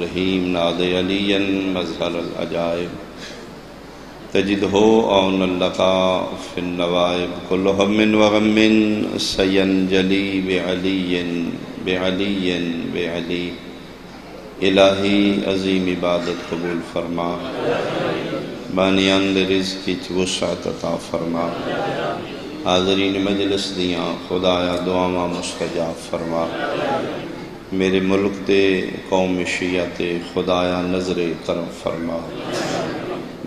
رحیم ناد علی مظہر العجائب تجدہ عون اللقا فی النوائب کل ہم وغم سینجلی بعلی بعلی بعلی الہی عظیم عبادت قبول فرما، بانیان رزق کی وسعت عطا فرما، حاضرین مجلس دیاں خدایا دعاواں مستجاب فرما، میرے ملک دے قوم شیعہ تے خدایا نظر کرم فرما،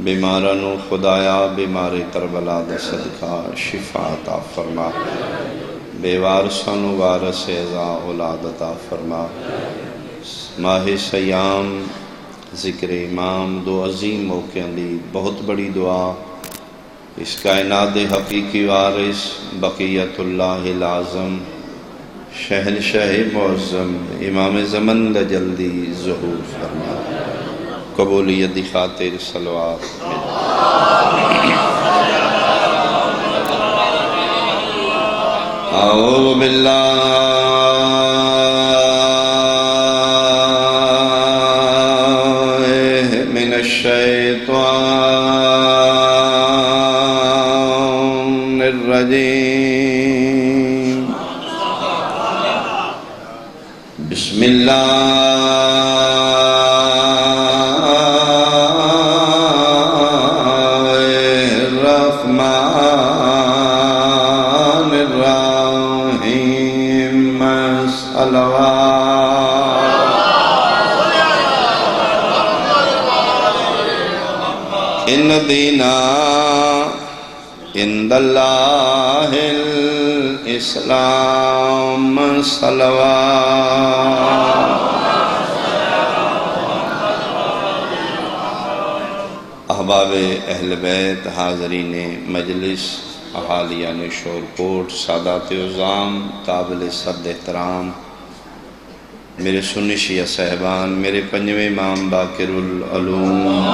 بیمارانو خدایا بیمار کربلا دا صدقہ شفا عطا فرما، بے وارثانو وارث عزا اولاد عطا فرما۔ ماہ سیام ذکر امام دو عظیم موقع دی بہت بڑی دعا، اس کائنات حقیقی وارث بقیت اللہ العظم شہنشاہ معظم امام زمن دا جلدی ظہور فرما، قبولیت دی خاطر صلوات اعوذ باللہ من الشیطان الرجیم، بسم اللہ الرحمن الرحیم، ان دینا عند اللہ الاسلام صلوات۔ احباب اہل بیت، حاضرین مجلس، احالیان شور کوٹ، سادات عظام، قابل صد احترام، میرے سنی شیعہ صاحبان، میرے پنجویں امام باقر العلوم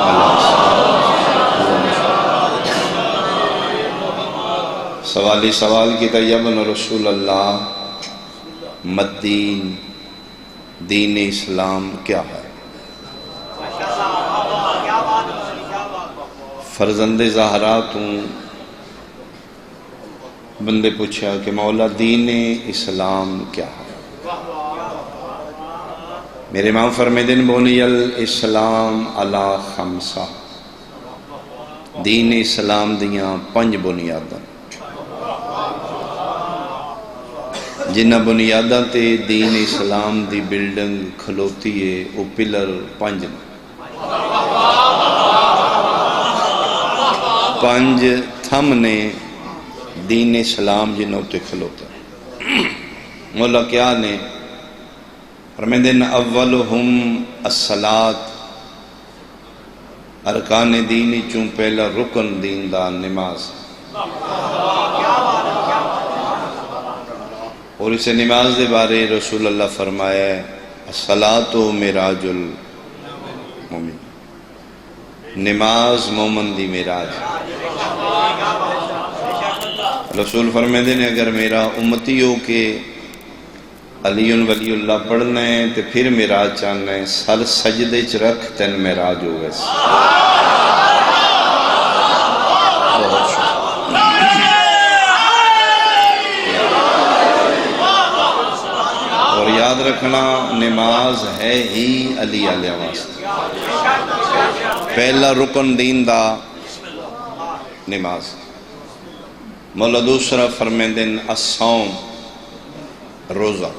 سوالی سوال کی طیبن رسول اللہ، مدین دین اسلام کیا ہے؟ فرزند زہرات ہوں، بندے پوچھا کہ مولا دین اسلام کیا ہے؟ میرے امام فرمیدن بنی الاسلام علی خمسہ، دین اسلام دیاں 5 بنیاداں، جنہ بنیاداں تے دین اسلام دی بلڈنگ کھلوتی ہے، وہ پلر 5 تھم نے دین اسلام جنہوں تے کھلوتا ہے۔ مولا کیا نے فرمیدن اولہم الصلاۃ، ارکان دینی چون پہلا رکن دین دا نماز، اور اسے نماز دے بارے رسول اللہ فرمایا ہے الصلاۃ معراج المومن، نماز مومن دی معراج۔ رسول فرماتے ہیں اگر میرا امتی ہو کہ علی ولی اللہ پڑھنا ہے تو پھر معراج چاہنا ہے، سر سجدے چ رکھ تین معراج ہو گئے۔ اور یاد رکھنا نماز ہے ہی علی علیہ واسطہ، پہلا رکن دین دا نماز۔ مولا دوسرا فرمیندن الصوم، روزہ،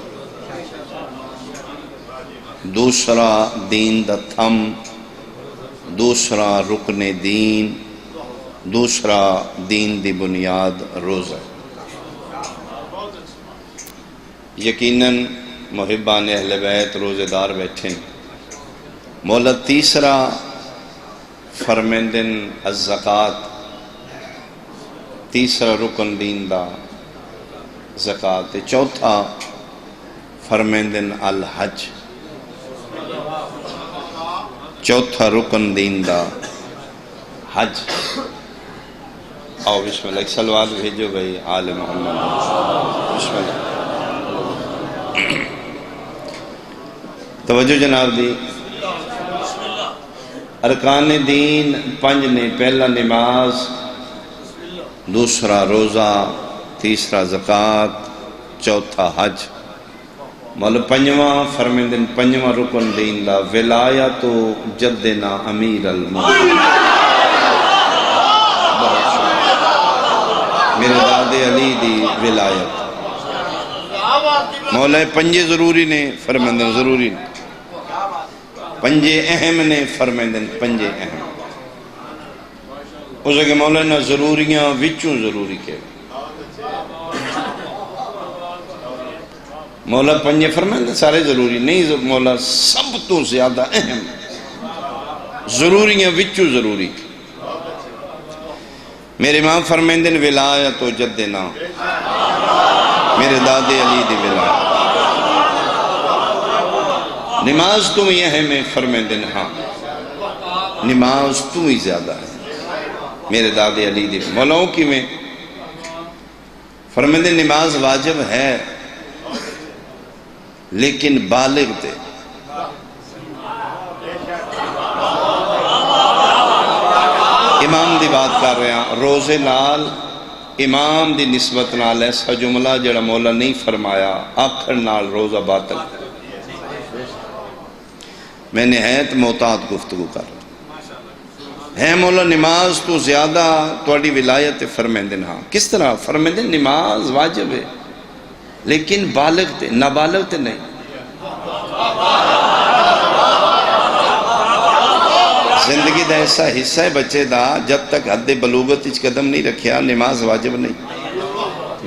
دوسرا دین دا تھم، دوسرا رکن دین، دوسرا دین دی بنیاد روزہ۔ یقیناً محبان اہل بیت روزے دار بیٹھیں۔ مولا تیسرا فرمیندن الزکاة، تیسرا رکن دین دا زکاة۔ چوتھا فرمیندن الحج، چوتھا رکن دین دا حج۔ آؤ بسم اللہ، ایک سلوات بھیجو بھائی آل محمد، بسم اللہ۔ توجہ جناب دی، ارکان دین 5 نے، پہلا نماز، دوسرا روزہ، تیسرا زکوٰۃ، چوتھا حج۔ مولا پنجواں فرمیندن، پنجواں رکن دین دا ولایت جدنا امیر المومنین، میرے دادے علی دی ولایت۔ مولا پنجے ضروری نے فرمیندن، ضروری نے پنجے اہم نے فرمیندن، پنجے اہم۔ اس کے مولا نے ضروریاں وچوں ضروری کے مولا پنجے فرمیندن سارے ضروری نہیں، مولا سب تو زیادہ اہم ضروریاں وچوں ضروری۔ میرے امام فرمیندن ولایت و جدنا، میرے دادے علی دی ولایت۔ نماز تم ہی اہم ہے فرمیندن، ہاں نماز تم ہی زیادہ ہے، میرے دادے علی دی۔ مولاؤں کی میں فرمیندن نماز واجب ہے لیکن بالغ تے، امام دی بات کر رہے ہیں، روزے نال امام دی نسبت نال ایسا جملہ جڑا مولا نہیں فرمایا آخر نال روزہ باطل۔ میں نہایت محتاط گفتگو کر رہا ہے مولا نماز تو زیادہ تواڈی ولایت فرمیندن، ہاں کس طرح فرمیندن نماز واجب ہے لیکن بالغ تے، نابالغ تے نہیں۔ زندگی دا ایسا حصہ ہے بچے دا جب تک حد بلوغت اچ قدم نہیں رکھیا نماز واجب نہیں۔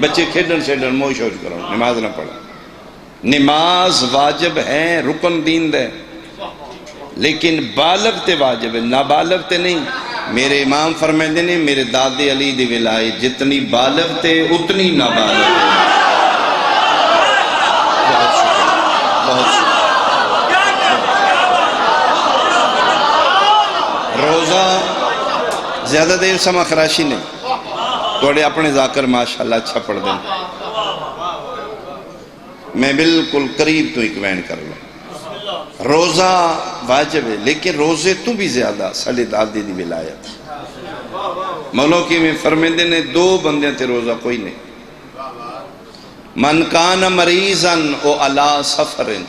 بچے کھیڈن شیڈن موج شوج کرو، نماز نہ پڑھا۔ نماز واجب ہے، رکن دین دے، لیکن بالغ تے واجب ہے، نابالغ تے نہیں۔ میرے امام فرمائندے نے میرے دادے علی دی ولایت جتنی بالغ تے اتنی نابالغ تے۔ بہت شکر، بہت شکر۔ روزہ زیادہ دیر سما خراشی نہیں، توڑے اپنے ذاکر ماشاءاللہ اچھا پڑھ دیں۔ میں بالکل قریب تو ایک وین کر لوں، روزہ واجب ہے لیکن روزے تو بھی زیادہ ساڑھے دادی دی ولایت۔ مولوں کی میں فرمیندے نے 2 بندیاں تے روزہ کوئی نہیں۔ من کان مریضاً او علا سفرن،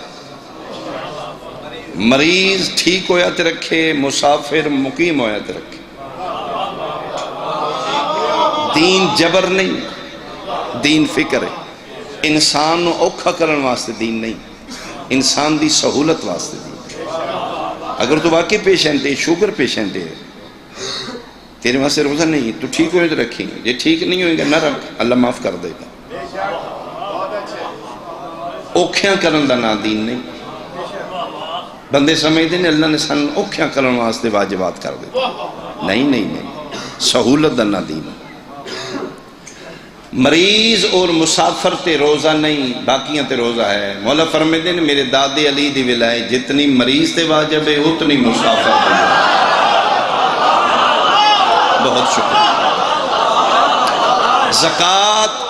مریض ٹھیک ہویا تے رکھے، مسافر مقیم ہویا تے رکھے۔ دین جبر نہیں، دین فکر ہے۔ انسان نو اوکھا کرن واسطے دین نہیں، انسان دی سہولت واسطے دین۔ اگر تو واقعی پیشنٹ ہے، شوگر پیشنٹ ہے، تیرے واسطے روزہ نہیں، تو ٹھیک ہوئے تو رکھیں گے، یہ ٹھیک نہیں ہوئے گا نہ رکھ، اللہ معاف کر دے گا۔ اوکھیاں کرن دا نا دین نہیں۔ بندے سمجھتے ہیں اللہ نے سن اوکھیاں کرن واسطے واجبات کر دے، نہیں نہیں نہیں، سہولت دا نا دین۔ مریض اور مسافر تے روزہ نہیں، باقیاں تے روزہ ہے۔ مولا فرمیندے نے میرے دادے علی دی ولایت جتنی مریض تے واجب ہے اتنی مسافر تے۔ بہت شکر۔ زکوٰۃ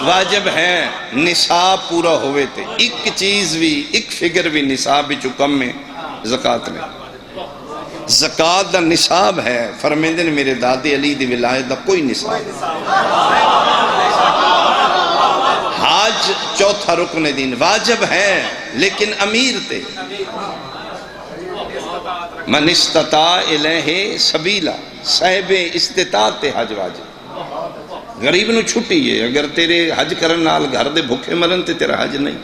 واجب ہے، نصاب پورا ہوئے تے، ایک چیز بھی، ایک فگر بھی نصاب بھی کم میں زکوٰۃ نہیں۔ زکوٰۃ دا نصاب ہے، فرمیندے نے میرے دادے علی دی ولایت دا کوئی نصاب۔ حج چوتھا رکن دین واجب ہے لیکن امیر تے، من استطاع الیہ سبیلا، صاحب استطاعت تے حج واجب۔ غریب نو چھٹی ہے، اگر تیرے حج کرن نال گھر دے بھوکے مرن تے تیرا حج نہیں۔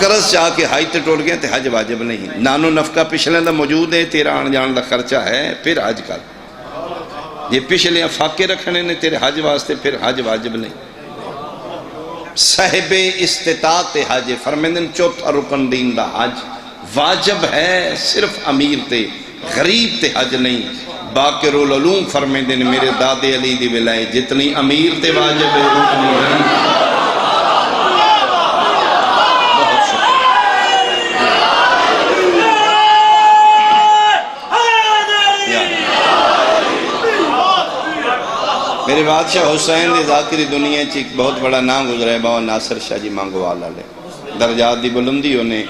قرض چاہ کے حج تے ٹوٹ گیا تے حج واجب نہیں۔ نانو نفقہ پچھلے دا موجود ہے، تیرا آن جان دا خرچہ ہے، پھر حج کر۔ یہ پچھلے فاقے رکھنے نے تیرے حج واسطے، پھر حج واجب نہیں۔ صاحب استطاعت حج، فرمیندن چوتھا رکن دین دا حج واجب ہے صرف امیر تے، غریب تے حج نہیں۔ باقر العلوم فرمیندن میرے دادے علی دی ولایت جتنی امیر تے واجب ہے اتنی غریب۔ بہت شکر۔ میرے بادشاہ حسین دے ذاکری دنیا ایک بہت بڑا نام گزرا ہے، بابا ناصر شاہ جی مانگوال والے۔ درجات دی بلندی انہیں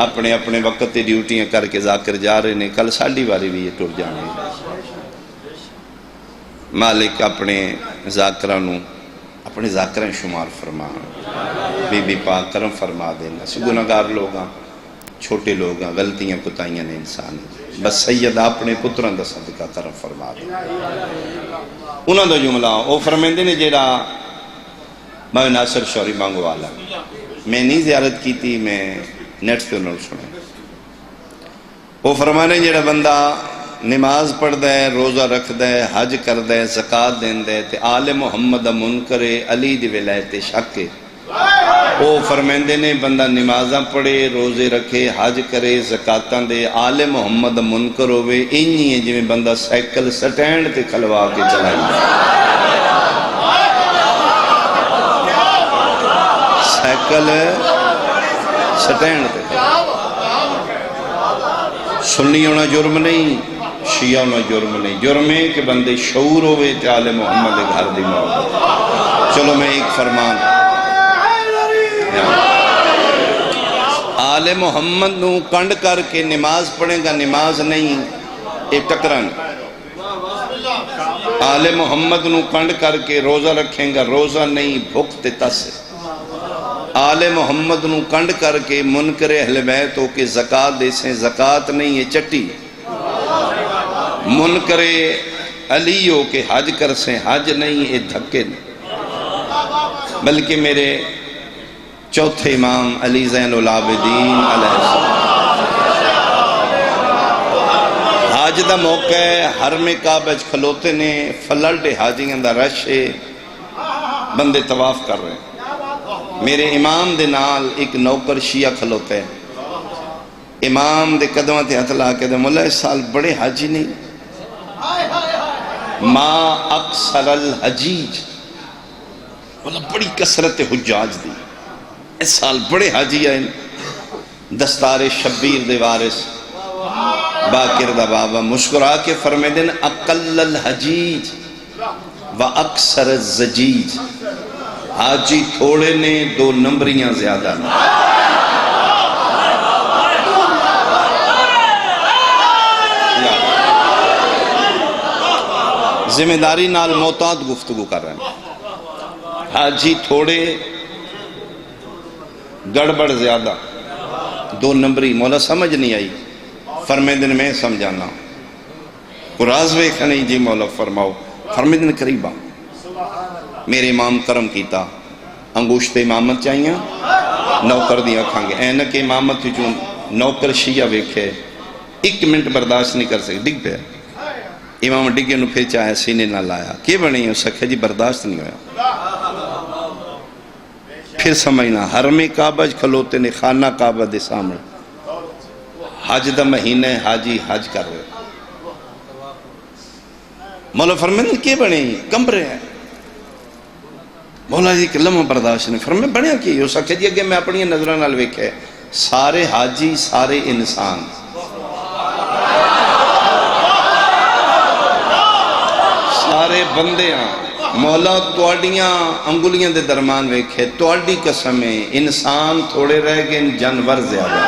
اپنے اپنے وقت تے ڈیوٹیاں کر کے ذاکر جا رہے ہیں، کل ساڑھی باری بھی یہ ٹر جانے. مالک اپنے ذاکرانوں اپنے ذاکران شمار فرما، بی بی پاک کرم فرما دینا. گناہگار لوگ ہیں، چھوٹے لوگ ہیں، غلطیاں کتائیاں نے انسان، بس سید اپنے پتران دا صدقہ کرم فرما دینا. انہوں دا جملہ وہ فرمیندے نے جیڑا میں ناصر شوری مانگو والا، میں نہیں زیارت کی تھی، میں نیٹ سے انہوں سنے. وہ فرمانے جیڑا بندہ نماز پڑھ دے، روزہ رکھ دے، حج کر دے، زکاة دین دے تے آل محمد منکر علی دی ولایت شک ہے. وہ فرمیندے نے بندہ نمازاں پڑھے، روزے رکھے، حج کرے، زکاتاں دے، آل محمد منکر ہوئے، انہی ہے جنہیں بندہ سائیکل سٹینڈ تے کھلوا کے چلائی دے. سائیکل سٹینڈ تے سنی ہونا جرم نہیں، شیعہ ہونا جرم نہیں. جرم ہے کہ بندے شعور ہوئے تے آل محمد گھر دی محبت. چلو میں ایک فرمان، آل محمد نو کنڈ کر کے نماز پڑھیں گا نماز نہیں، ایک ٹکران. آل محمد نو کنڈ کر کے روزہ رکھیں گا روزہ نہیں، بھوک تے تس. آل محمد نو کنڈ کر کے منکر اہل بیت ہو کے زکاة دے سیں، زکاة نہیں ہے چٹی. منکر علی ہو کے حج کر سیں، حج نہیں ہے دھکے نہیں. بلکہ میرے چوتھے امام علی زین العابدین علیہ السلام حاج دا موقع ہے، حرم کعبہ کھلوتے نے، فللڈ حاجیاں دا رش ہے، بندے طواف کر رہے ہیں. میرے امام دے نال ایک نوکر شیعہ کھلوتے ہیں. امام دے قدمہ تے ہتھ لا کے دے مولا اس سال بڑے حاجی نہیں، ما اکثر الحجیج، مولا بڑی کثرت حجاج دی، اس سال بڑے حاجی آئے. دستار شبیر دے وارث باقر دا بابا مسکرا کے فرمے دن اقل الحجیج و اکثر الزجیج، حاجی تھوڑے نے دو نمبریاں زیادہ نے. ذمہ داری نال محتاط گفتگو کر رہے ہیں. حاجی تھوڑے گڑبڑ زیادہ، دو نمبری. مولا سمجھ نہیں آئی. فرمے دن میں سمجھانا قراز ویکھا نہیں جی مولا فرماؤ. فرمے دن قریبا میرے امام کرم کیتا، انگوشت امامت چاہیے نوکر دیا کھاں گے. اینک امامت چون نوکر شیعہ ویکھے 1 منٹ برداشت نہیں کر سکے، ڈگ پہ امام ڈگے نو پھر چاہے سینے نہ لایا. کی بنی ہو سکے جی برداشت نہیں ہویا. پھر سمجھنا حرم کعبہ کھلوتے نے خانہ کعبہ دے سامنے، حج دا مہینہ حاجی حج کر رہے. مولا فرمائیں کی بنے کم رہے ہیں. مولا جی کہ لمحہ برداشت نہیں. فرمائیں بڑھیا کی ہو سکے جی اگے میں اپنی نظرہ نال ویکھے سارے حاجی سارے انسان سارے بندے ہیں. مولا توڑیاں انگلیاں دے درمان ویکھے توڑی قسمیں انسان تھوڑے رہ گئے جانور زیادہ.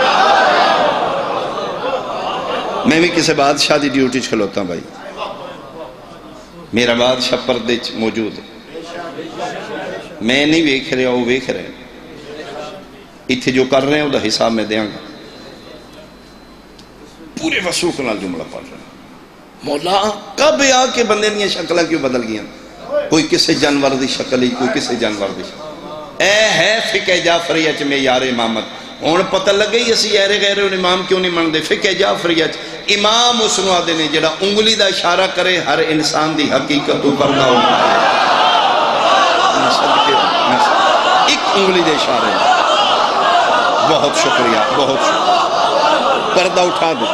میں بھی کسی بادشاہ دی ڈیوٹی کھلوتا ہوں بھائی، میرا بادشاہ پردے موجود ہے، میں نہیں ویکھ رہے وہ ویکھ رہے. اتھے جو کر رہے ہیں وہ حساب میں دیاں گا. پورے وسوخ نال جملہ پڑھ رہے ہیں. مولا کب آ کے بندے نے شکلہ کیوں بدل گیا؟ کوئی کسے جانور دی شکل ہی، کوئی کسے جانور دی شکل. اے ہے فقہ جعفریہ چ میں یار امامت ہون پتہ لگے ہی اسی ایرے غیر امام کیوں نہیں مندے. فقہ جعفریہ چ امام اس نو آدھے نے جڑا انگلی دا اشارہ کرے ہر انسان دی حقیقت تو پردہ ہو. ایک انگلی دے اشارے بہت شکریہ بہت شکریہ. پردہ اٹھا دو.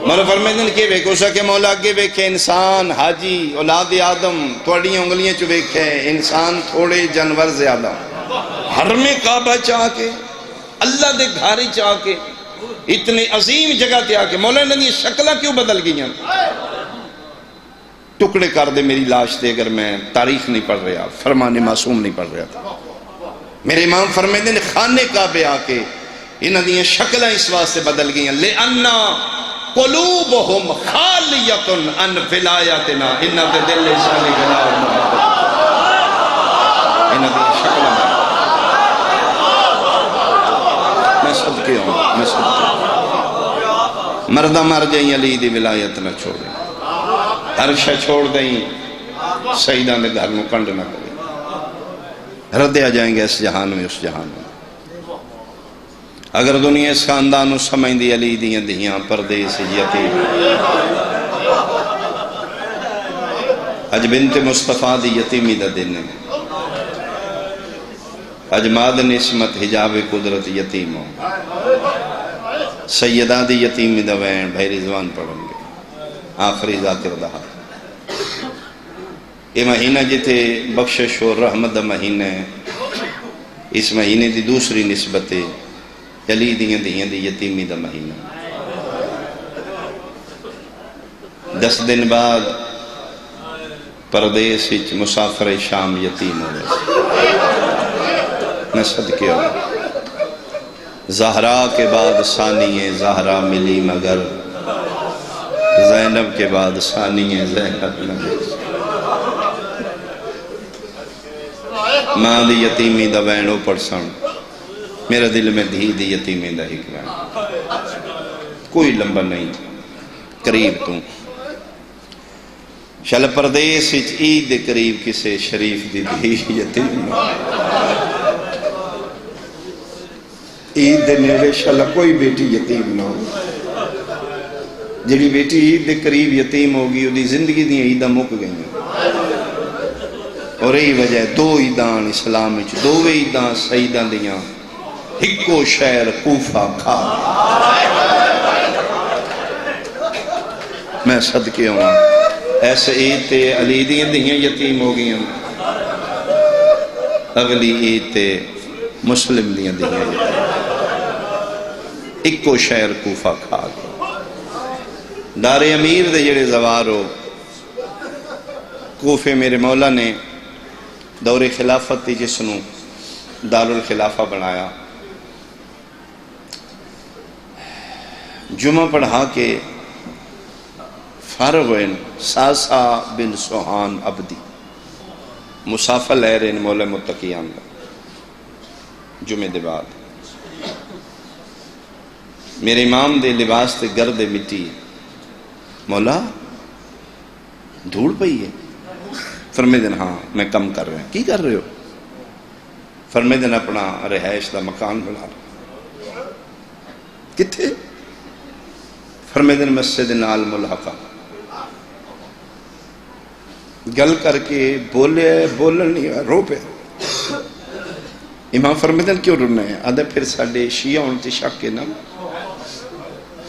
مولا فرمیدن کے ویکھو سکے مولا آگے ویکھے انسان حاجی اولاد آدم توڑیاں انگلیاں چو ویکھے انسان تھوڑے جانور زیادہ. حرم کعبہ چاہ کے اللہ دے گھاری چاہ کے اتنے عظیم جگہ تے آ کے مولا نے یہ شکلہ کیوں بدل گئی ہیں؟ ٹکڑے کر دے میری لاش دے اگر میں تاریخ نہیں پڑھ رہا، فرمان معصوم نہیں پڑھ رہا تھا۔ میرے امام فرمائے نے خانے کعبے آ کے انہاں دیاں شکلیں اس واسطے بدل گئیں لِأَنَّا قُلُوبُهُمْ خَالِيَةٌ عَنْ وِلَایَتِنَا، انہاں دے دل سالی ولا اور محبت، انہاں دیاں شکلیں میں صدقے ہوں، میں صدقے ہوں۔ مردہ مر جائیں علی دی ولایت نہ چھوڑیں، ہر شے چھوڑ دیں، سیدہ نے گھر میں کنڈ نہ کریں، ردے آ جائیں گے اس جہان میں اس جہان میں۔ اگر دنیا اس خاندانوں سمجھ دی علی دیاں دیاں پردیس یتیم، اج بنت مصطفیٰ دی یتیمی دا دن ہے، اج ماد نسمت حجاب قدرت یتیم ہو، سیدہ دی یتیمی دا وین بھائی رضوان پڑھیں گے آخری ذاکر دہا۔ یہ مہینہ جتے بخشش و رحمت دا مہینہ ہے، اس مہینے دی دوسری نسبت ہے علی دیاں دیاں دی یتیمی دا مہینہ۔ 10 دن بعد پردیس وچ مسافر شام یتیم ہو گئے، میں صدقے ہوں۔ زہرا کے بعد ثانی زہرا ملی مگر زینب کے بعد ثانی زینب نہ ملی۔ ماں دی یتیمی دا وینو پڑسن، میرے دل میں دھی دی یتیمی دا ایک وین، کوئی لمبا نہیں تھا، قریب توں شل پردیس عید دے قریب کسے شریف دی دھی یتیم، عید دے نیڑے شل کوئی بیٹی یتیم نہ ہو، جڑی بیٹی عید دے قریب یتیم ہوگی وہ دی زندگی دی عیدہ مک گئی، اور یہی وجہ ہے 2 عیدان اسلام وچ، 2 عیدان سیدان دیاں، ہکو شہر کوفہ کھا۔ میں صدقے ہوں ایسے عید تے علی دیاں دیاں یتیم ہو گئیں، اگلی عید تے مسلم دیاں دیاں یتیم، ہکو شہر کوفہ کھا گئے۔ دار امیر دے جڑے زوار ہو، کوفے میرے مولا نے دور خلافت تھی جس نو دار الخلافہ بنایا، جمعہ پڑھا کے فارغ ہوئے ساسا بن سوحان عبدی مسافر لے رہے مولا متقیان جمعہ دے بعد، میرے امام دے لباس تے گرد مٹی، مولا دھوڑ پئی ہے؟ فرمائے دن ہاں میں کم کر رہا ہوں۔ کی کر رہے ہو؟ فرمائے دن اپنا رہائش دا مکان بنا رہا۔ کتھے؟ فرمائے دن مسجد نال ملحقہ۔ گل کر کے بولن نہیں رو پہ۔ امام فرمائے دن کیوں رونا ہے؟ آدھا پھر ساڑھے شیعہ انتی شک کے نام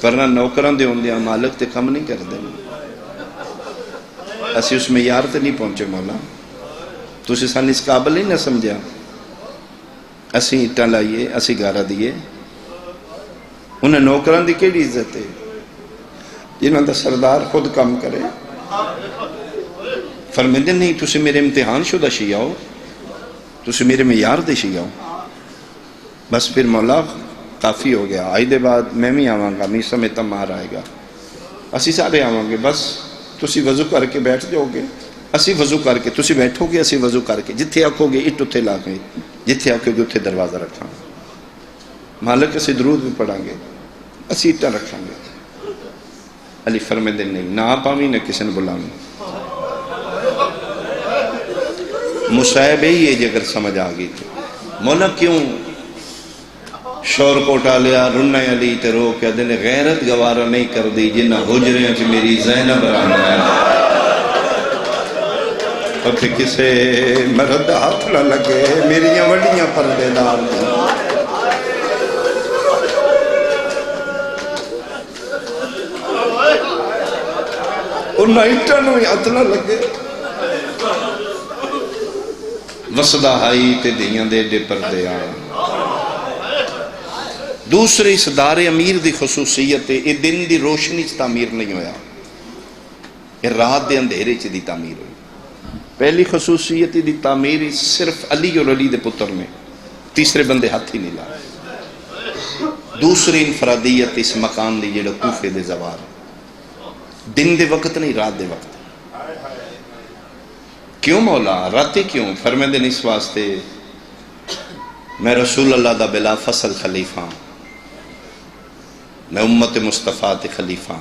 ورنہ نوکران دے ہوندے مالک تے کم نہیں کر دیں، اسی اس میں یار تے نہیں پہنچے مولا، تو اسی سان اس قابل نہیں نہ سمجھا، اسی اٹھا لائیے اسی گارہ دیئے، انہیں نوکران دی کیڑی عزت ہے جنہاں دا سردار خود کام کرے۔ فرمیدے نہیں تسی میرے امتحان شدہ شیعہ ہو، تسی میرے معیار دے شیعہ ہو، بس پھر مولا کافی ہو گیا، آئی دے بعد میں بھی آواں گا، میسا میں تمہار آئے گا، اسی سارے آواں گے، بس تسی وضو کر کے بیٹھ جاؤ گے، اسی وضو کر کے تسی بیٹھو گے، اسی وضو کر کے جتھے آکھو گے اٹھ اتھے لا گے، جتھے آکھو گے اتھے دروازہ رکھاں، مالک اسی درود بھی پڑھاں گے، اسی اٹھا رکھاں گے۔ علی فرمیدے نہیں نہ آپ آمین نہ کسی نے بلاؤں، مصائب ہی ہے جی اگر سمجھ آگئی تھی۔ مولا کیوں شور کو اٹھا لیا، رنہ علی تے رو کے دن غیرت گوارہ نہیں کر دی جنہ حجریں چ میری زینب رہنا ہے، اور پھر کسے مرد ہاتھ نہ لگے میریاں وڈیاں پردے دار دی، انہاں اٹھا نو ہاتھ نہ لگے، وسدہ ہائی تے دیاں دے دے پردے آئے۔ دوسری اس دار امیر دی خصوصیت ہے، یہ دن دی روشنی تعمیر نہیں ہویا، یہ رات دے اندھیرے چ دی تعمیر ہوئی. پہلی خصوصیت دی تعمیر صرف علی اور علی دے پتر نے، تیسرے بندے ہاتھ ہی نہیں لائے. دوسری انفرادیت اس مکان دی جڑا کوفے دے زوار دن دے وقت نہیں، رات دے وقت. کیوں مولا راتے کیوں؟ فرمیندے نے اس واسطے میں رسول اللہ دا بلا فصل خلیفہ، میں امت مصطفیٰ تے خلیفہ،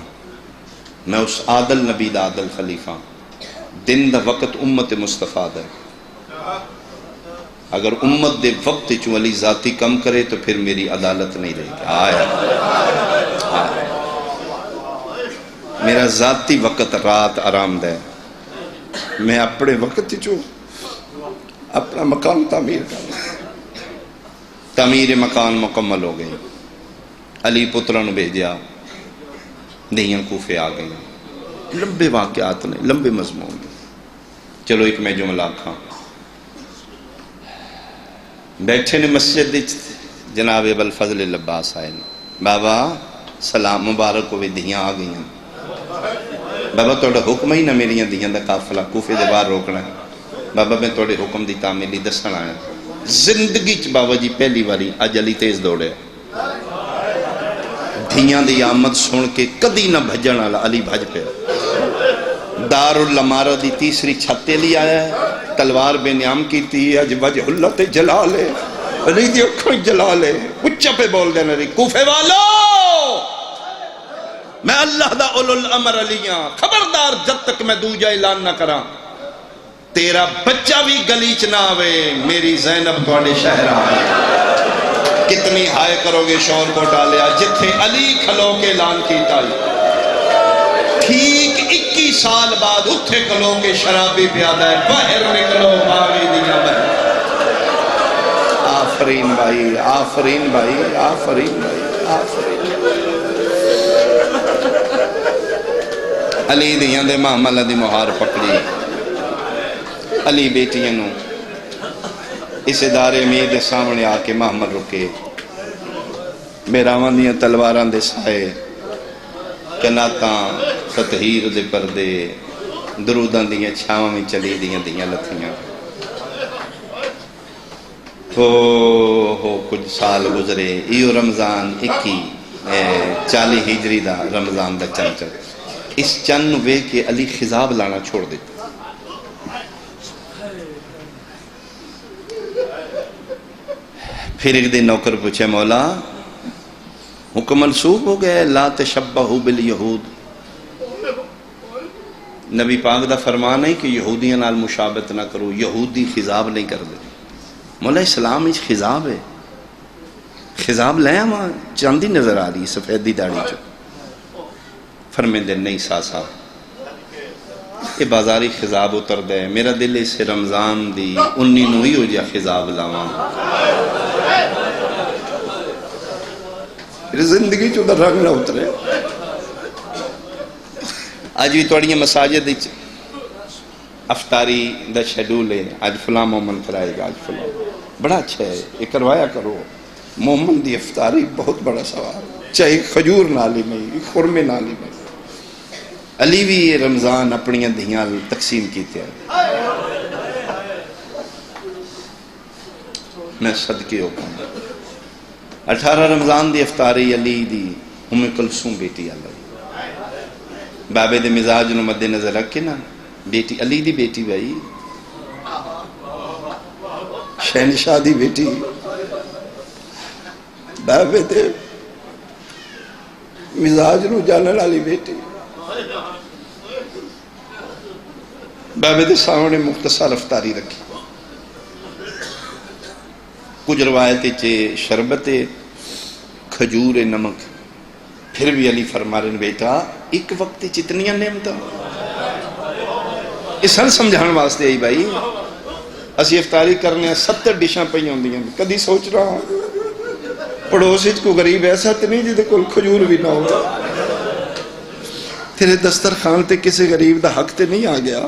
میں اس عادل نبی دا عادل خلیفہ. دن دا وقت امت مصطفیٰ دا. اگر امت دے وقت چوں علی ذاتی کم کرے تو پھر میری عدالت نہیں رہے گی. آیا میرا ذاتی وقت رات آرام دہ، میں اپنے وقت چوں اپنا مکان تعمیر کرنا. تعمیر مکان مکمل ہو گئی. علی پتران بھیجیا، دھیاں کوفے آ گئی. لمبے واقعات نے، لمبے مضمون. چلو ایک میں جملہ کھاں. بیٹھے نے مسجد جناب ابو الفضل العباس آئے. بابا سلام مبارک ہوئے، دھیاں آ گئی. بابا توڑا حکم ہی نہ میری دھیاں دا قافلہ کوفے دے باہر روکنا ہے. بابا میں توڑے حکم دی تعمیلی دسنا آیا. زندگی چ بابا جی پہلی باری اج علی تیز دوڑے. دھیاں دی آمد سن کے کدی نہ بھجن والا علی بھج پہ. دار الامارہ دی تیسری چھتے لی آیا ہے. تلوار بے نیام کی تھی اج وجہ اللہ تے جلال ہے. علی دی اکھیں جلال ہے. اچھا پہ بول دینا رہی کوفے والو، میں اللہ دا اولو الامر علیاں. خبردار جب تک میں دوجہ اعلان نہ کراں تیرا بچہ بھی گلیچ نہ آوے. میری زینب توڑے شہر آئے. کتنی ہائے کرو گے شور کو ڈالیا جتھے علی کھلو کے اعلان کیتا ہے. ٹھیک 21 سال بعد اتھے کھلو کے شرابی پیادہ ہے. باہر نکلو باغی دیا بہن. آفرین بھائی، آفرین بھائی، آفرین بھائی، آفرین. علی دیاں دے معاملہ دی مہار پکڑی. علی بیٹیاں نو اس ادارے میں دے سامنے آ کے محمد رکے. میراواں دیاں تلواراں دے سائے، کناتاں تطہیر دے پردے، دروداں دیاں چھاواں میں چلی دیاں لتھیاں. ہو کچھ سال گزرے. ایو رمضان 40 ہجری دا رمضان دا چند چل. اس چند وے کے علی خضاب لانا چھوڑ دیتا. پھر ایک دن نوکر پوچھے مولا حکم منسوخ ہو گیا لا تشبہوا بالیہود. نبی پاک دا فرمان ہے کہ یہودیاں نال مشابہت نہ کرو. یہودی خضاب نہیں کر دے. مولا اسلام اچ خضاب ہے. خضاب لے آواں چاندی نظر آ رہی سفیدی داڑھی چ. فرمیندے نہیں صاحب یہ بازاری خضاب اتر دے. میرا دل اس رمضان دی 19 نو ہی ہو جا خضاب لاواں. زندگی چ رنگ نہ اترے. آج بھی توڑیاں مساجد افطاری دا شیڈول ہے. آج فلاں مومن کرائے گا، آج فلاں. بڑا اچھا ہے یہ کروایا کرو. مومن دی افطاری بہت بڑا سوال. چاہے کھجور نالی میں خرمے نالی میں. علی بھی یہ رمضان اپنی دھیاں تقسیم کیتے ہیں. میں صدقے ہو کھانا 18 رمضان دی افطاری علی دی ام کلثوم بیٹی اللہ بابے دے مزاج نو مد نظر رکھ کے نا بیٹی علی دی بیٹی بھائی شہنشاہ دی بیٹی بابے دے مزاج نو جانن والی بیٹی بابے دے سامنے مختصر افطاری رکھی. کچھ روایت شربت کھجور نمک. پھر بھی علی فرما رہے بیٹا ایک وقت چتنیاں نعمتاں یہ سن سمجھان واسطے آئی بھائی. اسی افطاری کرنے 70 ڈشاں پہ ہوندیاں. کدی سوچ رہا پڑوس کو غریب ایسا تو نہیں جہدے کول کھجور بھی نہ ہو. تیرے دسترخوان تے کسی غریب دا حق تے نہیں آ گیا.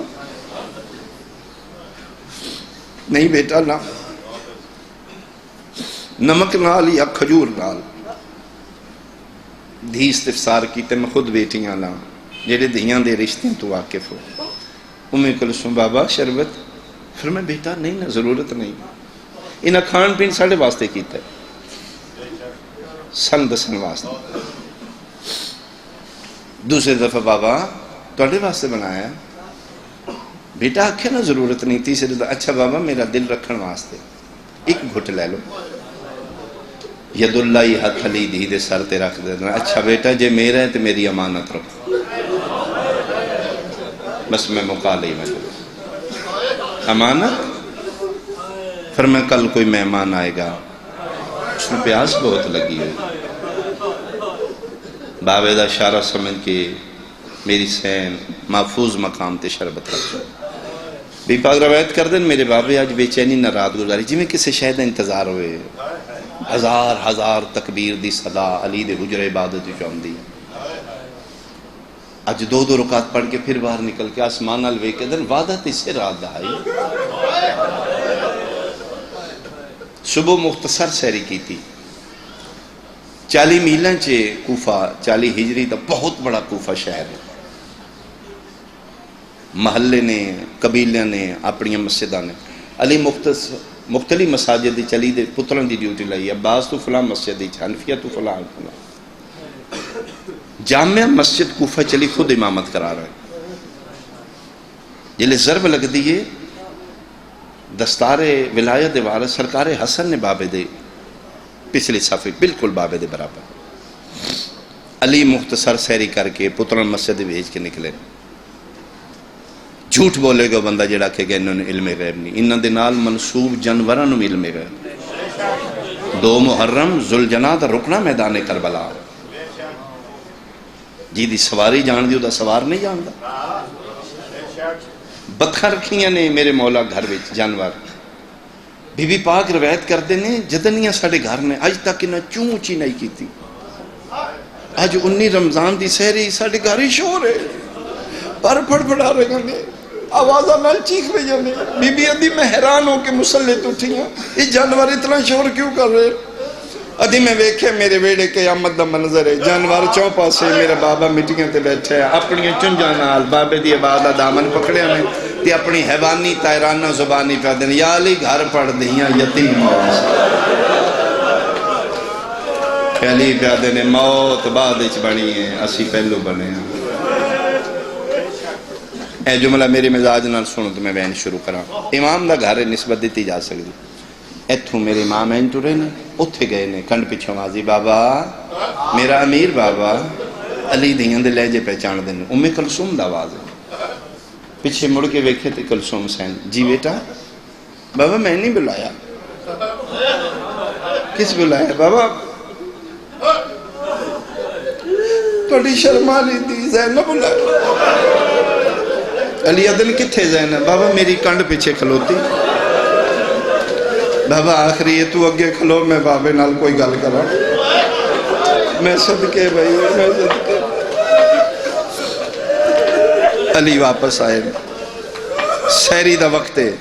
نہیں بیٹا نہ نمک نال یا کھجور نال. دھی استفسار کی تے میں خود بیٹیاں نا جڑے دھیاں دے رشتے تو واقف ہو. ام کلثوم بابا شربت. پھر میں بیٹا نہیں نا ضرورت نہیں, انہاں کھان پین ساڑھے واسطے کیتا ہے, سن دسن واسطے. دوسرے دفعہ بابا توڑے واسطے بنایا, بیٹا آکھے نا ضرورت نہیں. تیسرے دفعہ اچھا بابا میرا دل رکھن واسطے ایک گھٹ لے لو. ید اللہ ہاتھ علی دی دے سر تے رکھ دینا. اچھا بیٹا جے میرا ہے تو میری امانت رکھو, بس میں مکا لئی میں امانت. پھر میں کل کوئی مہمان آئے گا, اس میں پیاس بہت لگی ہوئی, بابے دا اشارہ سمجھ کے میری سین محفوظ مقام تے شربت رکھو. بی پاک روایت کر دیں میرے بابے آج بے چینی نہ رات گزاری, جی میں کسی شہد انتظار ہوئے. ہزار ہزار تکبیر دی صدا علی دے حجر عبادت چاہندی. اج دو دو رکعت پڑھ کے پھر باہر نکل کے آسمان نال ویکھ کے دن وعدت اسے رات دہائی. صبح مختصر سیری کی تھی. 40 میلاں چے کوفہ, 40 ہجری دا بہت بڑا کوفہ شہر ہے. محلے نے قبیلیاں نے اپنی مسجداں نے. علی مختلف مساجد دی چلی دے پتران دی ڈیوٹی لائی. عباس تو فلاں مسجد دی, حنفیہ تو فلاں. جامع مسجد کوفہ چلی خود امامت کرا رہا ہے. جلے ضرب لگ دیئے دستار ولایت وارث سرکار حسن نے بابے دے پچھلی صفحے بالکل بابے دے برابر. علی مختصر سیری کر کے پتران مسجد بھیج کے نکلے. جھوٹ بولے گا بندہ جڑا کہ انہوں نے علم غیب نہیں. انہوں دے نال منصوب جنوران میں علم غیب. 2 محرم ذوالجناح دا رکنا میدان کربلا. جی دی سواری جان دیو دا سوار نہیں جاندا. بطخاں رکھیاں نے میرے مولا گھر وچ جانور. بی بی پاک روایت کردے نے جدنیاں ساڑے گھر نے اج تک انہاں چوں چی نہیں کی تھی. اج 19 رمضان دی سحری ساڑے گھر ہی شور ہے, پر پھڑ پھڑا رہے ہیں, آوازہ نال چیخ رہے ہیں. بی بی ادھی میں حیران ہو کے مسلط اٹھی ہیں, یہ جانور اتنا شور کیوں کر رہے. ادھی میں ویکھے میرے ویڑے قیامت دا منظر ہے. جانور چوں پاسے, میرا بابا مٹیاں تے بیٹھے ہیں اپنی چنجاں نال بابے دی عبادت دامن پکڑے میں تے اپنی حیوانی تائرانہ زبانی پہ دن. یا علی گھر پڑھ دیاں یتیم پہلی پہ دن موت بعد اچ بنی ہے, اسی پہلو بنے ہیں. اے جملہ میرے مزاج نال سنو تو میں بیان شروع کرا. امام دا گھر نسبت دیتی جا سکتی. ایتھوں میرے امام این ٹورے نے اتھے گئے نے کنڈ پچھوں آزی بابا میرا امیر بابا علی دیاں دے لہجے پہچان دینے. ام کلثوم دا آواز ہے. پیچھے مڑ کے ویکھے تے کلثوم سین. جی بیٹا. بابا میں نہیں بلایا. کس بلایا بابا؟ توڑی شرما لی تھی زینب بلایا. علی عدن کتھے زینب؟ بابا میری کنڈ پیچھے کھلوتی. بابا آخری یہ تو اگے کھلو میں بابے نال کوئی گل کرا. میں صدقے بھائی میں صدقے. علی واپس آئے. سیری دا وقت ہے.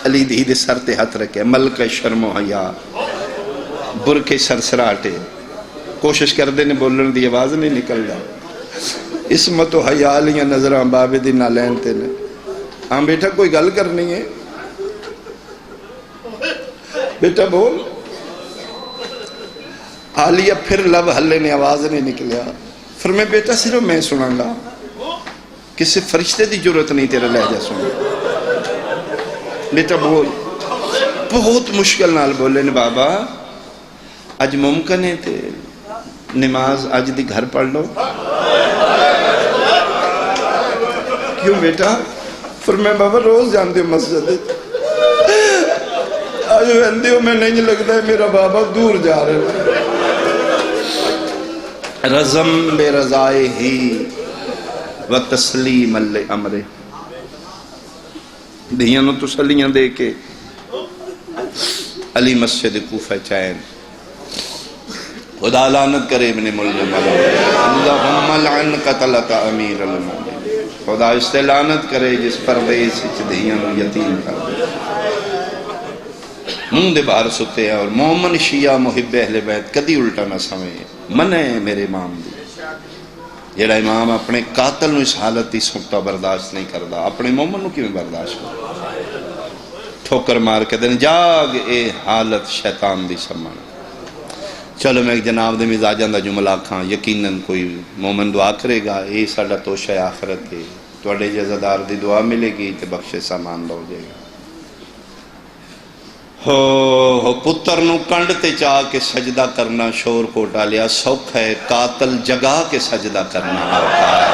علی دی دے سر تے ہاتھ رکھے. ملک شرم و حیا برکے سرسراٹے. کوشش کر دے نے بولن دی آواز نہیں نکل جا. اسمت و حیا لیاں نظران بابے دی نالین تے نے. ہاں بیٹا کوئی گل کرنی ہے بیٹا بول. عالیہ پھر لب ہلے نے آواز نہیں نکلیا. پھر میں بیٹا صرف میں سناں گا, کسی فرشتے دی جرت نہیں تیرا لہجہ سنوں. بیٹا بول. بہت مشکل نال بولے نے بابا اج ممکن ہے تے نماز اج دی گھر پڑھ لو. کیوں بیٹا؟ پھر میں بابا روز جان دیو مسجد آج ویندے ہو میں نہیں لگتا ہے میرا بابا دور جا رہے. رزم بے رضائے ہی و تسلیم الامر. دھیاں نو تسلیاں دے کے علی مسجد کوفہ چین. خدا لعنت کرے ابن ملجم اللہم لعن قتلت امیر المومنین. خدا اس سے لعنت کرے جس پردیس دھیاں نو یتیم کر دے. منہ دے باہر ستے ہیں اور مومن شیعہ محب اہل بیت کدی الٹا نہ سمیں. من ہے میرے امام دی جڑا امام اپنے قاتل نو اس حالت کی سکتا برداشت نہیں کرتا، اپنے مومن نو کیوں برداشت کرتا؟ ٹھوکر مار کے دن جاگ اے حالت شیطان دی سمن۔ چلو میں جناب دے مزاجاں دا جملہ کھاں، یقیناً کوئی مومن دعا کرے گا، اے ساڈا توشہ آخرت ہے، تواڈے جزادار دی دعا ملے گی تے بخش سامان لو جائے گا۔ ہو پتر نو کنڈ تے چاہ کے سجدہ کرنا شور کو ڈالیا سوکھ ہے، قاتل جگا کے سجدہ کرنا آقا ہے۔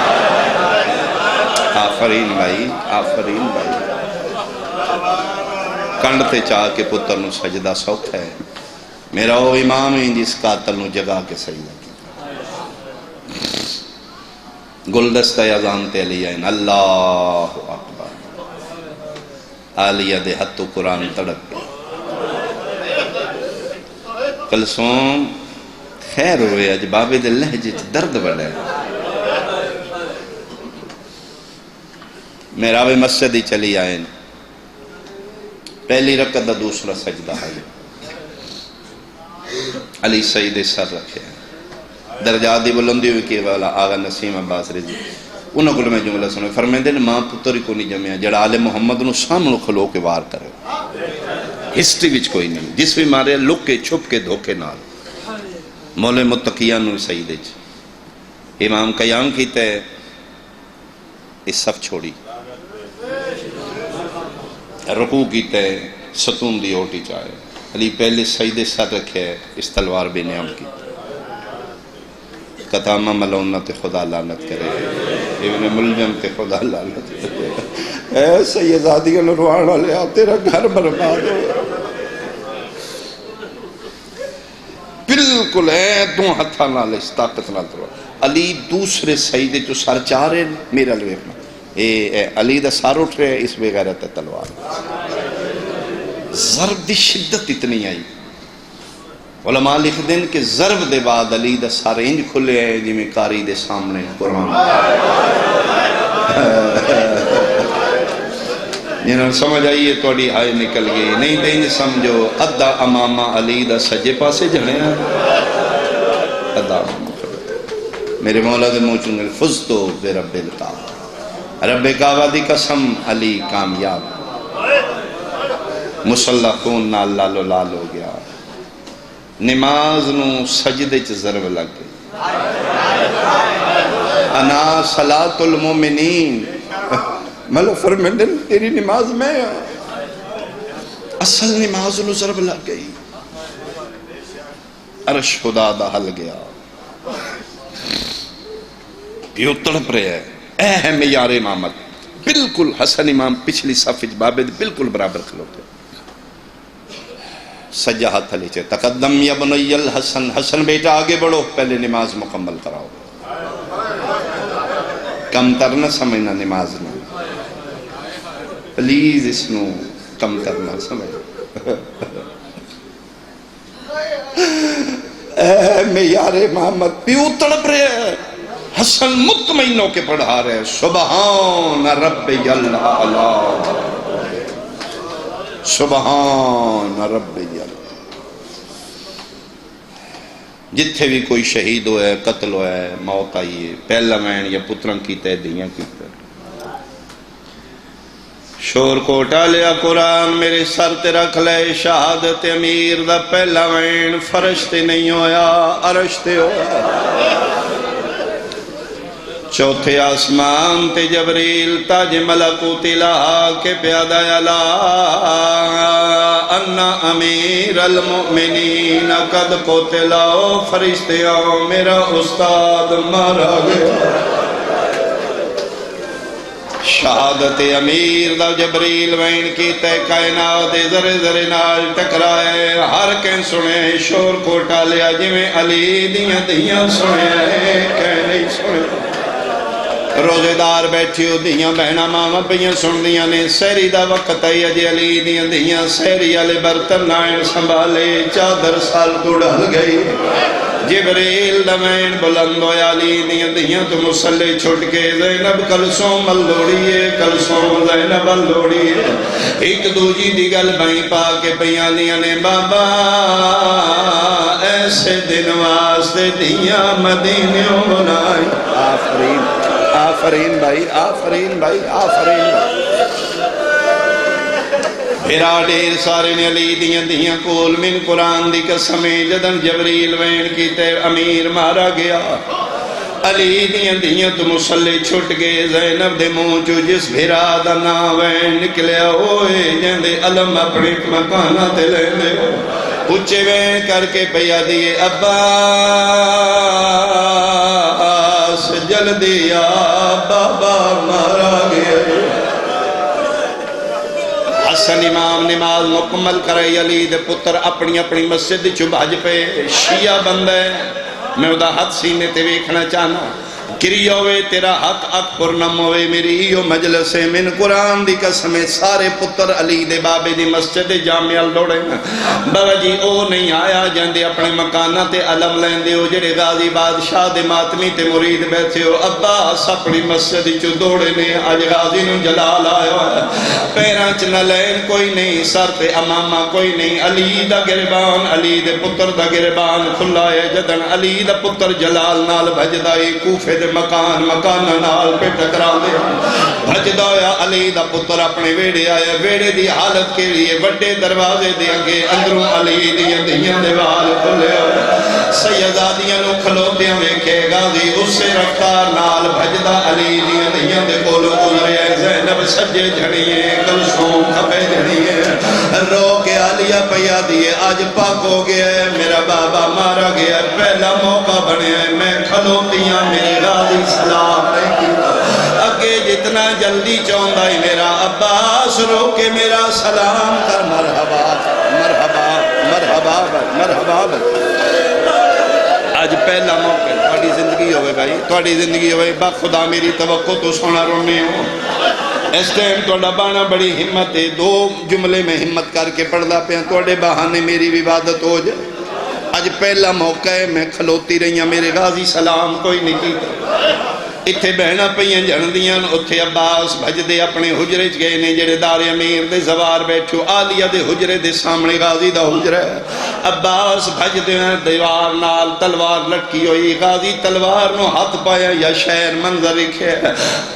آفرین بھائی، آفرین بھائی۔ کنڈ تے چاہ کے پتر نو سجدہ سوکھ ہے، میرا وہ امام ہی جس قاتل نو جگا کے سجدہ کیا۔ گلدستہ اذان تے علی آئین اللہ اکبر، عالیہ دے ہتھو قرآن تڑپ گئے۔ کلثوم خیر ہوئے اج بابے دے لہجے درد بڑھے، میرا بھی مسجد ہی چلی آئے، پہلی رکعت دا دوسرا سجدہ ہے، علی سید سر رکھے درجات دی بلندی ہوئی کہ والا آغا نسیم عباس رضی انہوں کو میں جملہ سنو فرمائیں دے ماں پتر ہی کو نہیں جمعیا جڑا آل محمد نو سامنو کھلو کے وار کرے، ہسٹری وچ کوئی نہیں، جس بھی مارے لک کے چھپ کے دھوکے نال مولا متقیان نو سیدے چ امام قیام کیتا ہے، اس صف چھوڑی رکوع کیتا ہے، ستون دی اوٹی چاہے، علی پہلے سیدے سر رکھے اس تلوار بے نیام کی قطامہ ملونہ تے خدا لعنت کرے، ابن ملجم تے خدا لعنت کرے، اے سیدادی روانہ لیا تیرا گھر برباد ہو، بالکل ہے دو ہتھا نال اس طاقت نال تروا۔ علی دوسرے سیدے جو سر چارے میرا لویکنا اے علی دا سار اٹھ رہے اس بے غیرت تلوار، ضرب دی شدت اتنی آئی، علماء لکھ دیں کہ ضرب دے بعد علی دا سار انج کھلے ہیں جی میں کاری دے سامنے قرآن جنہوں سمجھ آئیے توڑی ہائے نکل گئی، نہیں دیں سمجھو ادھا امامہ علی دا سجے پاسے جھڑے ہیں، ادھا میرے مولا دے موچوں گے فزتو بے رب الکعبہ، رب کعبہ دی قسم علی کامیاب، مسلح خون نال لالو لال ہو گیا، نماز نو سجدے چ ضرب لگ گئی، انا صلاۃ المومنین، ملو فرمیندن تیری نماز میں اصل نماز نو ضرب لگ گئی، عرش خدا دا ہل گیا، پیو تڑپ رہے ہیں، اے ہے معیار امامت، بالکل حسن امام پچھلی صف بابے بالکل برابر کھلوتے، سجا ہاتھ لیچے تقدم یا بنی الحسن، حسن بیٹا آگے بڑھو پہلے نماز مکمل کراؤ، کم تر نہ سمجھنا نماز میں، پلیز اس نو کم تر نہ سمجھ، اے معیار امامت، پیو تڑپ رہے ہیں، حسن مطمئن ہو کے پڑھا رہے ہیں، سبحان ربی الاعلی، سبحان ربی الاعلی۔ جتھے بھی کوئی شہید ہوئے ہے، قتل ہوئے ہے، موت آئی ہے، پہلا مین یا پتران کی تے دیاں کی تے شور کو اٹھا لیا قرآن میرے سر تے رکھ لے، شہادت امیر دا پہلا مین فرش تے نہیں ہویا، عرش تے ہویا، چوتھے آسمان تے جبریل تاج ملکوت لا کے پیادہ علا انا امیر المؤمنین قد قتلا، فرشتے آؤ میرا استاد مارا گیا، شہادت امیر دا جبریل وین کی تے کائنات ذرے ذرے نال ٹکرائے، ہر کہیں سنے شور کو ٹالیا جی میں علی دیاں دیاں سنے کہ نہیں سنے، روزے دار بیٹھی ہو دیاں بہنا ماما پیاں سن دیاں نے سہری دا وقت ہے اجے علی دیاں دیاں سہری والے برتن نائن سنبھالے چادر سال تو ڈل گئی جبریل دمین بلند ہویا علی دیاں دیاں تو مسلح چھوٹ کے زینب کلثوم ملوڑیے کلثوم زینب ملوڑیے ایک دوجی دی گل بھائی پا کے پیاں دیاں نے بابا ایسے دن واسطے دیاں مدینیوں بنائی آفرین آفرین بھائی آفرین بھائی آفرین پھرا دیر سارے نے علی دیاں دیاں کول من قرآن دی قسمیں جدن جبریل وین کی تے امیر مارا گیا علی دیاں دیاں تو مسلح چھٹ گئے زینب دے منہ چو جس بھرا دا نا وین نکلیا ہوئے جندے علم اپنے مکانہ تے لیندے اچھے وین کر کے پیا دیئے عباس جلدی آ بابا مارا گیا حسن امام نماز مکمل کرے علی دے پتر اپنی اپنی مسجد چو بھاج پہ شیعہ بند ہے میں ادا حق سینے تے ویکھنا چاہنا گری ہوئے تیرا حق اک پرنم ہوئے میری ہیو مجلس من قرآن دی قسم سارے پتر علی دے بابے دی مسجد جامعہ لوڑے بابا جی او نہیں آیا جاندے اپنے مکانہ تے علم لیندے ہو جڑے غازی بادشاہ دے ماتمی تے مرید بیٹھے ہو عباس اپنی مسجد چو دوڑے نے آج غازی نو جلال آیا پیرانچ نہ لین کوئی نہیں سر تے امامہ کوئی نہیں علی دا گربان علی دے پتر دا گربان کھلا ہے جدن علی دا پتر جلال نال بھجدائی کوفے دے مکان نال پہ ٹکرا دے بھجدا ہویا علی دا پتر اپنے ویڑے آیا ویڑے دی حالت کے لیے بڑے دروازے دے اگے اندروں علی دیاں دیوال کھلے ہوئے سیدادیاں نو کھلوتیاں ویکھے غازی اس سے رفتار نال بھجدا علی دیاں دے کولو گزرے زینب سجے جھڑیے کلثوم کھپے جھڑیے رو کے علیہ پیا دیے آج پاک ہو گیا ہے میرا بابا مارا گیا ہے پہلا موقع بنے ہے میں کھلوتیاں میرے غازی سلام نہیں کیتا اگے جتنا جلدی چاہتا ہے میرا عباس رو کے میرا سلام کر مرحبا مرحبا مرحبا مرحبا آج پہلا موقع تھوڑی زندگی ہوئے بھائی تھوڑی زندگی ہوئے با خدا میری توقع تو سونا رونے ہو اس ٹائم توڑا بانا بڑی ہمت ہے دو جملے میں ہمت کر کے پڑھ دا پہ توڑے بہانے میری عبادت ہو جائے آج پہلا موقع ہے میں کھلوتی رہی ہیں میرے غازی سلام کوئی نہیں کیتا اتھے بہنا پہیاں جن دیاں اتھے عباس بھج دے اپنے حجرے گئے نے جڑے دار امیر دے زوار بیٹھو آلیہ دے حجرے دے سامنے غازی دا حجرہ ہے عباس بھج دے دیوار نال تلوار لٹکی ہوئی غازی تلوار نو ہاتھ پایا یا شہر منظر رکھے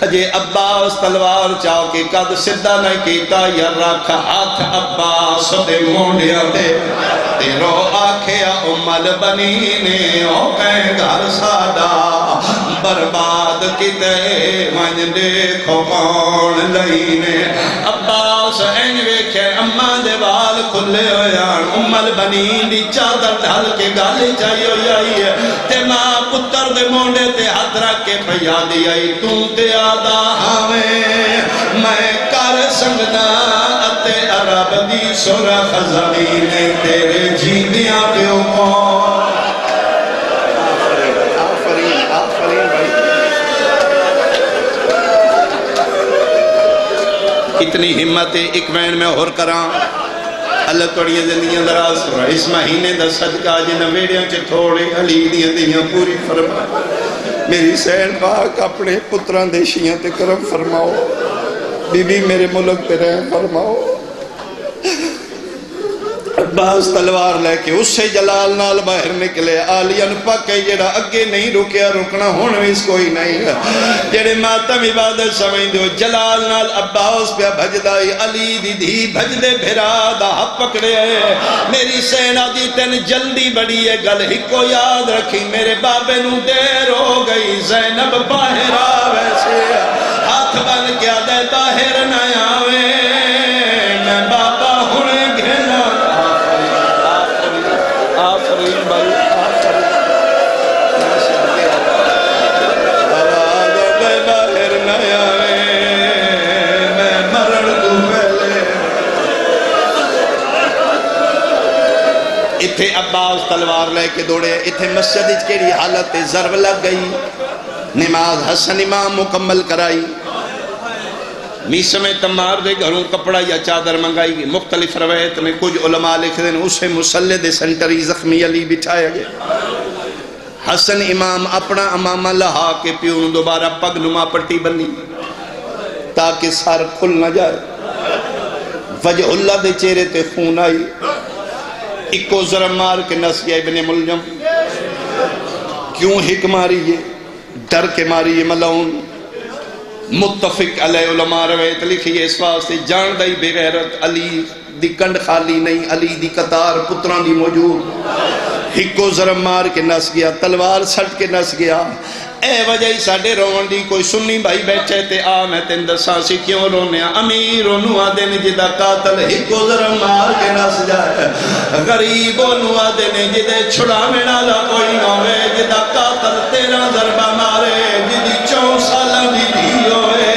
اجے عباس تلوار چاہ کے قد صدہ نہ کیتا یا رکھ ہاتھ عباس دے مونڈیاں دے تیرو آکھیا امال بنی نے او کہیں گھر سادا برباد کتے من دیکھو کون لئینے عباس این ویکھے اماں دے وال کھلے ہویان امال بنی دی چادر ڈھل کے گالی چاہیے ہوئی ہے تے ماں پتر دے مونڈے تے ہاتھ رکھ کے پھیا دی آئی تو تے آدھا ہمیں میں کر سنگنا اتے عرب دی سرخ زمین تیرے جیندیاں پیوں کون اتنی ہمت ہے ایک وین میں اور کران اللہ توڑیاں زندگیاں دراز کرا اس مہینے دا صدقہ جنہ ویڑیاں چے تھوڑے علی دیاں پوری فرما میری سین پاک اپنے پتران دیشیاں تے کرم فرماؤ بی بی میرے ملک پہ رہن فرماؤ عباس تلوار لے کے اس سے جلال نال باہر نکلے آلیان پاکے جڑا اگے نہیں رکیا رکنا ہونویس کوئی نہیں ہے جڑے ماتم عبادت سمجھ دو جلال نال عباس پہ بھجدائی علی دی دی بھجدے بھرا دا حق پکڑے میری سینہ دی تن جلدی بڑی ہے گل ہی کو یاد رکھی میرے بابے نو دیر ہو گئی زینب باہر آوے ہاتھ بن کیا دے باہر نہ آوے میں بابا ہونے گھنا آفرین بھائی آفرین آواز دے باہر نہ آوے میں مرن تو پہلے اتھے عباس تلوار لے کے دوڑے اتھے مسجد کیڑی حالت ضرب لگ گئی نماز حسن امام مکمل کرائی، میسم تمار دے گھروں کپڑا یا چادر منگائی گئی، مختلف روایت میں کچھ علماء لکھ دیں اسے مسلح دے سنٹری زخمی علی بٹھایا گیا۔ حسن امام اپنا امامہ لہا کے پیون دوبارہ پگ نما پٹی بنی تاکہ سار کھل نہ جائے، وجہ اللہ دے چہرے تے خون آئی، اکو ضرب مار کے نس گیا ابن ملجم، کیوں ہک ماری یہ ڈر کے ماری یہ ملعون، متفق علیہ علماء روایت لکھی ہے اس واسطے جان دائی بے غیرت علی دی کنڈ خالی نہیں، علی دی قطار پتران دی موجود، ہکو ضرب مار کے نس گیا، تلوار سٹ کے نس گیا۔ اے وجہ ہی ساڑھے رون دی کوئی سنی بھائی بیٹھے تے میں تین دساسی کیوں رونے امیر رونو آدھے نے جدہ قاتل ہکو ضرب مار کے نس جائے، غریب رونو آدھے نے جدہ چھڑا میں نالا کوئی نوے، جدہ قاتل تیرا ضربہ مارے، جدی 4 سالہ دی دی ہوئے،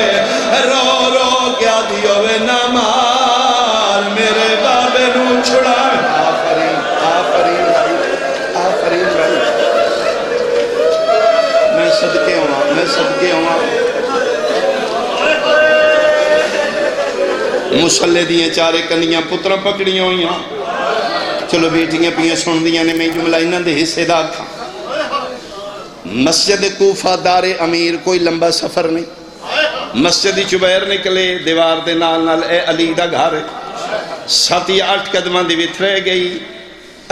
رو رو کیا دی ہوئے نہ مار میرے بابے نو چھڑا۔ آفرین آفرین آفرین بھائی، میں صدقے ہوں، میں صدقے ہوں۔ مسلح دیئے چارے کنیاں پترہ پکڑیاں ہوئیاں، چلو بیٹیاں پیاں سن دیاں نے میں جملہ انہاں دے حصے دا کھا۔ مسجد کوفہ دار امیر کوئی لمبا سفر نہیں، مسجد چبیر نکلے دیوار دے نال نال اے علی دا گھر 7 یا 8 قدمہ دی ویت رہ گئی،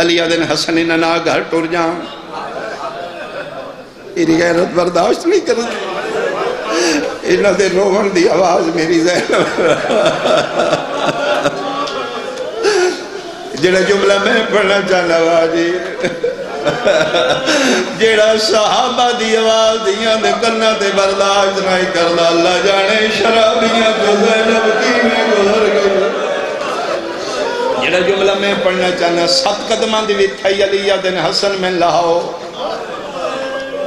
علی آدن حسن ننا گھر ٹور جاؤں، میری غیرت برداشت نہیں کرتی، انہاں دے روون دی آواز میری زینب، جڑا جملہ میں پڑھنا چاہنا واجی، جڑا صحابہ دی آواز دیاں دے کرنا دے برداشت نہیں کرنا، اللہ جانے شرابیاں کو زینب کی میں گزر گئی۔ جڑا جملہ میں پڑھنا چاہنا 7 قدمہ دی ویتھائی علی آدن حسن میں لاؤ،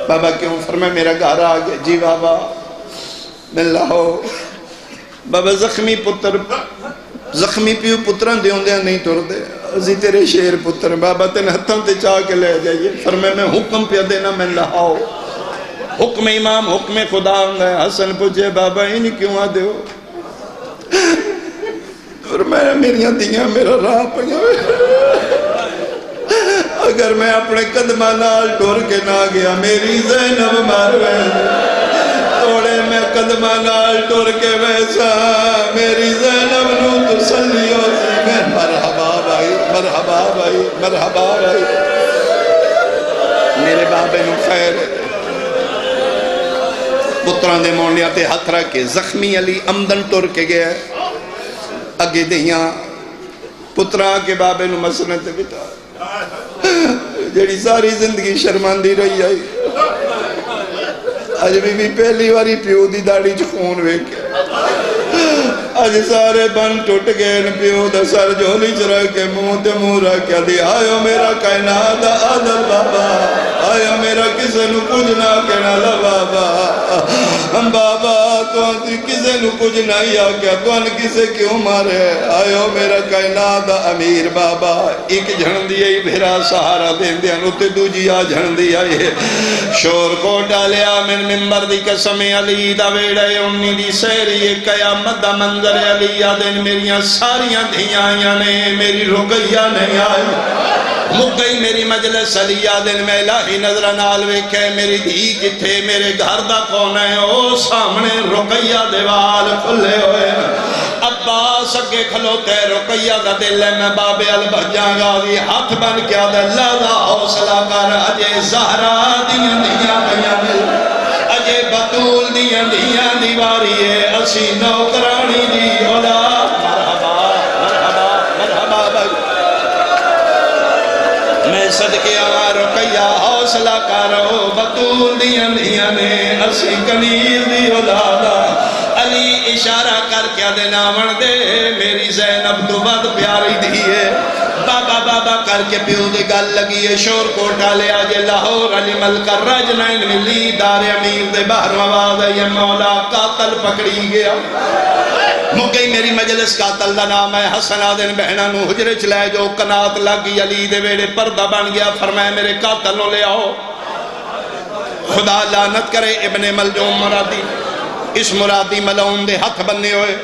بابا کیوں فرمائے میرا گھر آگئے، جی بابا میں لاؤ، بابا زخمی پتر زخمی پیو پتران دیوں دیا نہیں ٹور دے، ازی تیرے شیر پتر بابا تین ہتھوں تے چاہ کے لے جائیے، فرمائے میں حکم پہ دینا میں لاؤ، حکم امام حکم خدا ہوں گے۔ حسن پوچھے بابا ہی نہیں کیوں آ دے ہو، فرمایا میریاں دیاں میرا راہ پہنگا، اگر میں اپنے قدمہ نال ٹور کے نہ گیا میری زینب ماروے، توڑے میں قدمہ نال ٹور کے ویسا میری زینب نو تسلی ہو سی، میں مرحبا بھائی مرحبا بھائی مرحبا بھائی، میرے بابے نو خیر ہے۔ پتران دے مونیاتے ہاتھ رکھ کے زخمی علی امدن ٹور کے گیا، اگے دیاں پتران کے بابے نو مسنت بتا، جڑی ساری زندگی شرماندی رہی آئی، آج بھی پہلی واری پیو دی داڑی چ خون ویکھے، آج سارے بن ٹوٹ گئے، پیو دا سر جھولی چ رکھ کے منہ تے منہ رکھ کے دی آئیو میرا کائنات عادل بابا، آئیو میرا کسے نو کچھ نہ کہنا لا بابا، بابا تو کسے نو کچھ نہیں آکیا، تو ان کسے کیوں مارے، آئیو میرا کائنات امیر بابا، ایک جھن دی آئی بھیرا سہارا دین دیا نوتے دو جی آ جھن دی آئی، شور کو ڈالیا من ممبر دی قسم علی دا ویڑے انہی دی سیری قیامت دا منظر علی آدن میریاں ساریاں دھیاں آئیاں نے میری رقیہ نہیں آئی، مگئی میری مجلس علی آدن میں الہی نظر نال ویکھے میری دھی کتھے میرے گھر دا کون ہے، او سامنے رقیہ دیوال کھلے ہوئے، عباس اگے کھلوتے رقیہ دا دل ہے، میں باب البجاں غازی ہاتھ بن کیا دے اللہ دا حوصلہ کر، اجے زہرا دیاں دیاں دیاں اجے بطول دیاں دیاں دیواری ہے، اسی نوکرانی دی اولاد، مرحبا مرحبا مرحبا بھائی، میں صدقے آوار رقیہ حوصلہ کرو، بطول دیاں دیاں نے اسی کنیز دی اولادا، علی اشارہ کر کیا دینا من دے میری زینب تو بد پیاری دیئے، بابا بابا کر کے پیو دے گل لگی ہے، شور کو ڈالے آجے لاہور علی ملکہ رجنین ملی دار امیر دے باہر آواز ہے، یہ مولا قاتل پکڑی گیا، مگئی میری مجلس قاتل دا نام ہے حسن آدن بہنہ نو حجرے چلائے جو کنات لگی علی دے ویڑے پردہ بن گیا، فرمائے میرے قاتل نو لے آؤ، خدا لعنت کرے ابن ملجوم مرادی، اس مرادی ملعون دے ہاتھ بننے ہوئے،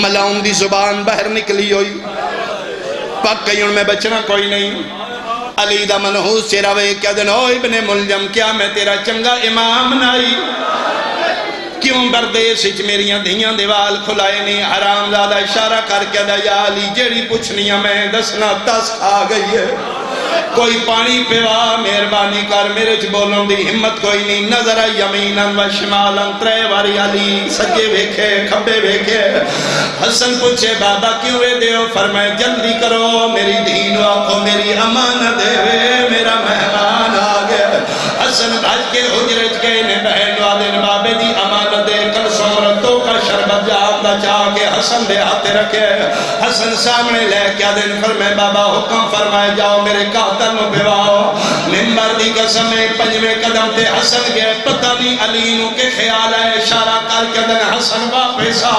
ملعون دی زبان باہر نکلی ہوئی، پاک کئیوں میں بچنا کوئی نہیں۔ علی دا منحوس چہرہ وے کیا دن او ابن ملجم کیا میں تیرا چنگا امام نائی، کیوں بردیس اچ میریاں دھیاں دیوال کھلائے نہیں؟ حرام زادہ اشارہ کر کے دا یا علی جیڑی پوچھنیاں میں دسنا تس کھا گئی ہے، کوئی پانی پیوا مہربانی کر، میرے چ بولوں دی ہمت کوئی نہیں۔ نظر یمیناً و شمالاً ترے واری علی سجے ویکھے کھبے ویکھے، حسن پوچھے بابا کیوں وے دیو؟ فرمائے جلدی کرو میری دین آکھو میری امانت دے وے میرا مہمان آ گیا۔ حسن بھاج کے حجرت گئے نے بہن وادن بابے دی امانت دے کل سمرتوں کا شربت جاتا چاہ کے حسن دے ہاتھ رکھے، حسن سامنے لے کیا دن فرمائے بابا حکم فرمائے جاؤ میرے قاتل نو بیواؤ۔ ممبر دی قسم پنجویں قدم تے حسن گئے، پتہ نہیں علی نو کے خیال ہے، اشارہ کر کے دن حسن واپس آ،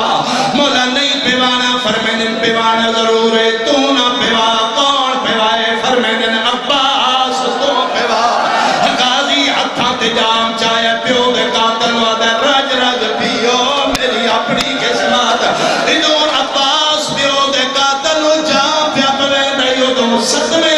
مولا نہیں پیوانا، فرمائے دن پیوانا ضرور ہے، تو نہ پیوا کون پیوائے؟ فرمائے دن عباس تو پیوا۔ غازی ہتھاں تے جام چاہے پیو دے قاتل وعدہ رج رج پیو میری اپنی قسمت، ادھر عباس پیو دے قاتل جام پیا پلے نہیں ادھر صدمے